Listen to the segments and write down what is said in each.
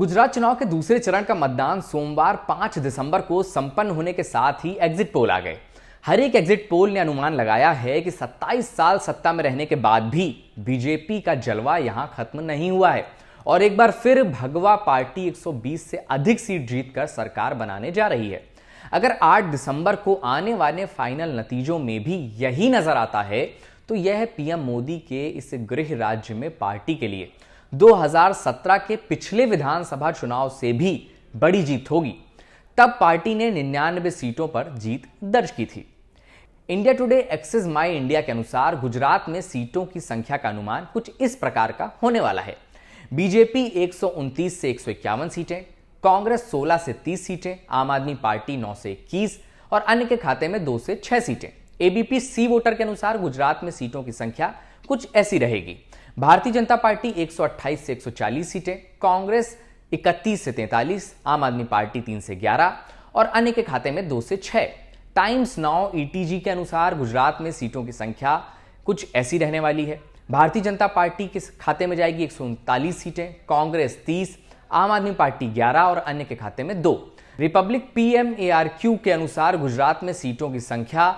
गुजरात चुनाव के दूसरे चरण का मतदान सोमवार 5 दिसंबर को संपन्न होने के साथ ही एग्जिट पोल आ गए। हर एक एग्जिट पोल ने अनुमान लगाया है कि 27 साल सत्ता में रहने के बाद भी बीजेपी का जलवा यहां खत्म नहीं हुआ है और एक बार फिर भगवा पार्टी 120 से अधिक सीट जीतकर सरकार बनाने जा रही है। अगर 8 दिसंबर को आने वाले फाइनल नतीजों में भी यही नजर आता है तो यह पीएम मोदी के इस गृह राज्य में पार्टी के लिए 2017 के पिछले विधानसभा चुनाव से भी बड़ी जीत होगी। तब पार्टी ने 99 सीटों पर जीत दर्ज की थी। इंडिया टुडे एक्सेस माई इंडिया के अनुसार गुजरात में सीटों की संख्या का अनुमान कुछ इस प्रकार का होने वाला है। बीजेपी 129 से 151 सीटें, कांग्रेस 16 से 30 सीटें, आम आदमी पार्टी 9 से 21 और अन्य के खाते में 2 से 6 सीटें। एबीपी सी वोटर के अनुसार गुजरात में सीटों की संख्या कुछ ऐसी रहेगी। भारतीय जनता पार्टी 128 से 140 सीटें, कांग्रेस 31 से 43, आम आदमी पार्टी 3 से 11 और अन्य के खाते में 2 से 6। टाइम्स नाउ ईटीजी के अनुसार गुजरात में सीटों की संख्या कुछ ऐसी रहने वाली है। भारतीय जनता पार्टी के खाते में जाएगी 139 सीटें, कांग्रेस 30, आम आदमी पार्टी 11 और अन्य के खाते में 2। रिपब्लिक PMARQ के अनुसार गुजरात में सीटों की संख्या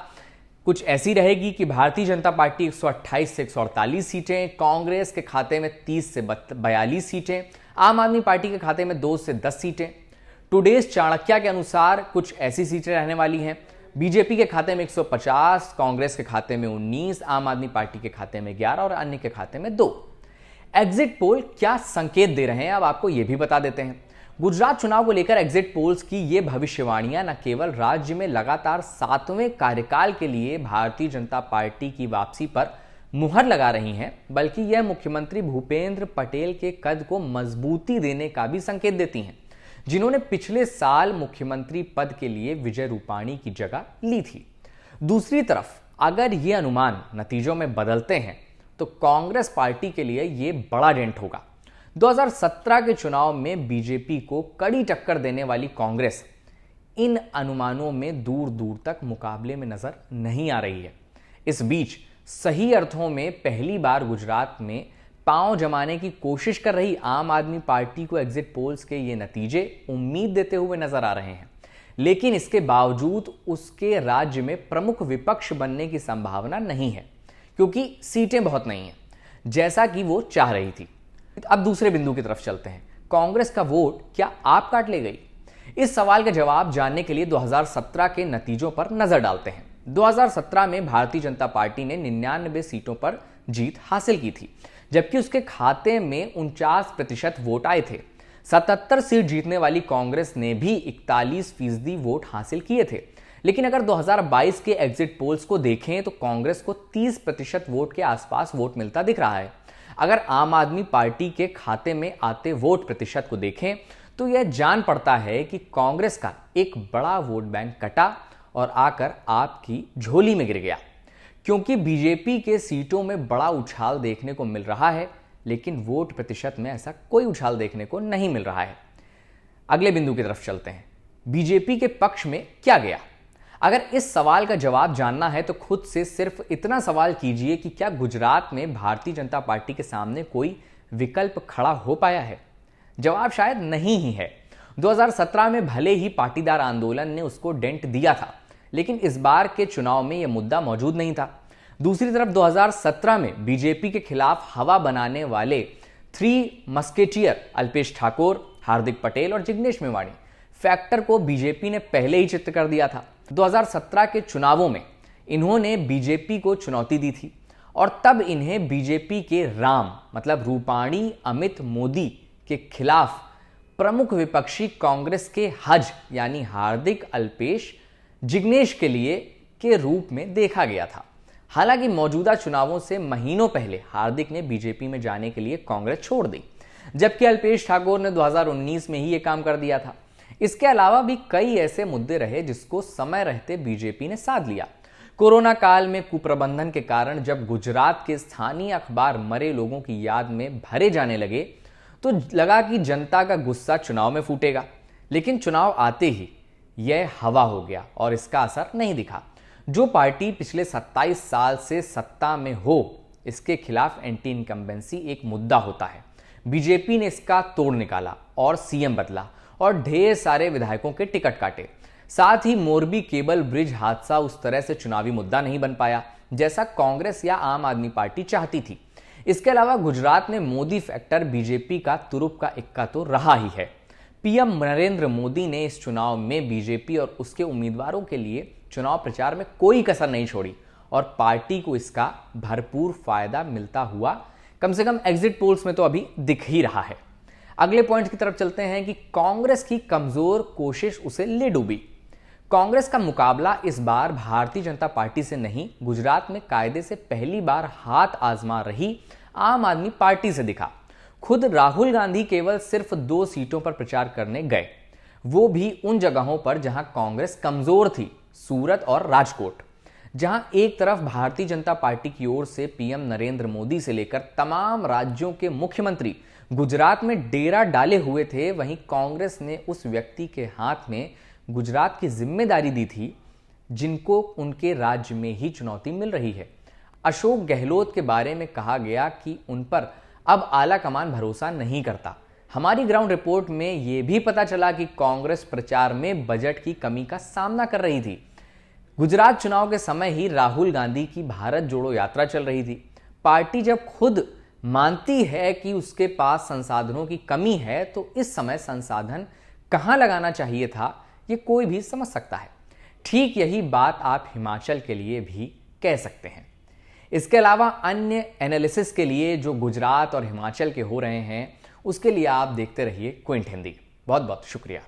कुछ ऐसी रहेगी कि भारतीय जनता पार्टी 128 से 148 सीटें, कांग्रेस के खाते में 30 से 42 सीटें, आम आदमी पार्टी के खाते में 2 से 10 सीटें। टुडेज चाणक्य के अनुसार कुछ ऐसी सीटें रहने वाली हैं। बीजेपी के खाते में 150, कांग्रेस के खाते में 19, आम आदमी पार्टी के खाते में 11 और अन्य के खाते में 2। एग्जिट पोल क्या संकेत दे रहे हैं, अब आपको यह भी बता देते हैं। गुजरात चुनाव को लेकर एग्जिट पोल्स की ये भविष्यवाणियां न केवल राज्य में लगातार 7वें कार्यकाल के लिए भारतीय जनता पार्टी की वापसी पर मुहर लगा रही हैं, बल्कि यह मुख्यमंत्री भूपेंद्र पटेल के कद को मजबूती देने का भी संकेत देती हैं, जिन्होंने पिछले साल मुख्यमंत्री पद के लिए विजय रूपाणी की जगह ली थी। दूसरी तरफ अगर ये अनुमान नतीजों में बदलते हैं तो कांग्रेस पार्टी के लिए यह बड़ा डेंट होगा। 2017 के चुनाव में बीजेपी को कड़ी टक्कर देने वाली कांग्रेस इन अनुमानों में दूर दूर तक मुकाबले में नजर नहीं आ रही है। इस बीच सही अर्थों में पहली बार गुजरात में पांव जमाने की कोशिश कर रही आम आदमी पार्टी को एग्जिट पोल्स के ये नतीजे उम्मीद देते हुए नजर आ रहे हैं, लेकिन इसके बावजूद उसके राज्य में प्रमुख विपक्ष बनने की संभावना नहीं है, क्योंकि सीटें बहुत नहीं हैं जैसा कि वो चाह रही थी। अब दूसरे बिंदु की तरफ चलते हैं। कांग्रेस का वोट क्या आप काट ले गई? इस सवाल का जवाब जानने के लिए 2017 के नतीजों पर नजर डालते हैं। 2017 में भारतीय जनता पार्टी ने 99 सीटों पर जीत हासिल की थी, जबकि उसके खाते में 49% वोट आए थे। 77 सीट जीतने वाली कांग्रेस ने भी 41% वोट हासिल किए थे। लेकिन अगर 2022 के एग्जिट पोल्स को देखें तो कांग्रेस को 30% वोट के आसपास वोट मिलता दिख रहा है। अगर आम आदमी पार्टी के खाते में आते वोट प्रतिशत को देखें तो यह जान पड़ता है कि कांग्रेस का एक बड़ा वोट बैंक कटा और आकर आपकी झोली में गिर गया, क्योंकि बीजेपी के सीटों में बड़ा उछाल देखने को मिल रहा है, लेकिन वोट प्रतिशत में ऐसा कोई उछाल देखने को नहीं मिल रहा है। अगले बिंदु की तरफ चलते हैं। बीजेपी के पक्ष में क्या गया? अगर इस सवाल का जवाब जानना है तो खुद से सिर्फ इतना सवाल कीजिए कि क्या गुजरात में भारतीय जनता पार्टी के सामने कोई विकल्प खड़ा हो पाया है? जवाब शायद नहीं ही है। 2017 में भले ही पाटीदार आंदोलन ने उसको डेंट दिया था, लेकिन इस बार के चुनाव में यह मुद्दा मौजूद नहीं था। दूसरी तरफ 2017 में बीजेपी के खिलाफ हवा बनाने वाले 3 मस्केटियर अल्पेश ठाकोर, हार्दिक पटेल और जिग्नेश मेवाणी फैक्टर को बीजेपी ने पहले ही चित्त कर दिया था। 2017 के चुनावों में इन्होंने बीजेपी को चुनौती दी थी और तब इन्हें बीजेपी के राम मतलब रूपाणी अमित मोदी के खिलाफ प्रमुख विपक्षी कांग्रेस के हज यानी हार्दिक, अल्पेश, जिग्नेश के लिए के रूप में देखा गया था। हालांकि मौजूदा चुनावों से महीनों पहले हार्दिक ने बीजेपी में जाने के लिए कांग्रेस छोड़ दी, जबकि अल्पेश ठाकोर ने 2019 में ही यह काम कर दिया था। इसके अलावा भी कई ऐसे मुद्दे रहे जिसको समय रहते बीजेपी ने साध लिया। कोरोना काल में कुप्रबंधन के कारण जब गुजरात के स्थानीय अखबार मरे लोगों की याद में भरे जाने लगे तो लगा कि जनता का गुस्सा चुनाव में फूटेगा, लेकिन चुनाव आते ही यह हवा हो गया और इसका असर नहीं दिखा। जो पार्टी पिछले 27 साल से सत्ता में हो, इसके खिलाफ एंटी इनकम्बेंसी एक मुद्दा होता है। बीजेपी ने इसका तोड़ निकाला और सीएम बदला और ढेर सारे विधायकों के टिकट काटे। साथ ही मोरबी केबल ब्रिज हादसा उस तरह से चुनावी मुद्दा नहीं बन पाया जैसा कांग्रेस या आम आदमी पार्टी चाहती थी। इसके अलावा गुजरात में मोदी फैक्टर बीजेपी का तुरुप का इक्का तो रहा ही है। पीएम नरेंद्र मोदी ने इस चुनाव में बीजेपी और उसके उम्मीदवारों के लिए चुनाव प्रचार में कोई कसर नहीं छोड़ी और पार्टी को इसका भरपूर फायदा मिलता हुआ कम से कम एग्जिट पोल्स में तो अभी दिख ही रहा है। अगले पॉइंट की तरफ चलते हैं कि कांग्रेस की कमजोर कोशिश उसे ले डूबी। कांग्रेस का मुकाबला इस बार भारतीय जनता पार्टी से नहीं, गुजरात में कायदे से पहली बार हाथ आजमा रही आम आदमी पार्टी से दिखा। खुद राहुल गांधी केवल सिर्फ 2 सीटों पर प्रचार करने गए, वो भी उन जगहों पर जहां कांग्रेस कमजोर थी, सूरत और राजकोट। जहां एक तरफ भारतीय जनता पार्टी की ओर से पीएम नरेंद्र मोदी से लेकर तमाम राज्यों के मुख्यमंत्री गुजरात में डेरा डाले हुए थे, वहीं कांग्रेस ने उस व्यक्ति के हाथ में गुजरात की जिम्मेदारी दी थी जिनको उनके राज्य में ही चुनौती मिल रही है। अशोक गहलोत के बारे में कहा गया कि उन पर अब आला कमान भरोसा नहीं करता। हमारी ग्राउंड रिपोर्ट में यह भी पता चला कि कांग्रेस प्रचार में बजट की कमी का सामना कर रही थी। गुजरात चुनाव के समय ही राहुल गांधी की भारत जोड़ो यात्रा चल रही थी। पार्टी जब खुद मानती है कि उसके पास संसाधनों की कमी है तो इस समय संसाधन कहां लगाना चाहिए था ये कोई भी समझ सकता है। ठीक यही बात आप हिमाचल के लिए भी कह सकते हैं। इसके अलावा अन्य एनालिसिस के लिए जो गुजरात और हिमाचल के हो रहे हैं उसके लिए आप देखते रहिए क्विंट हिंदी। बहुत बहुत शुक्रिया।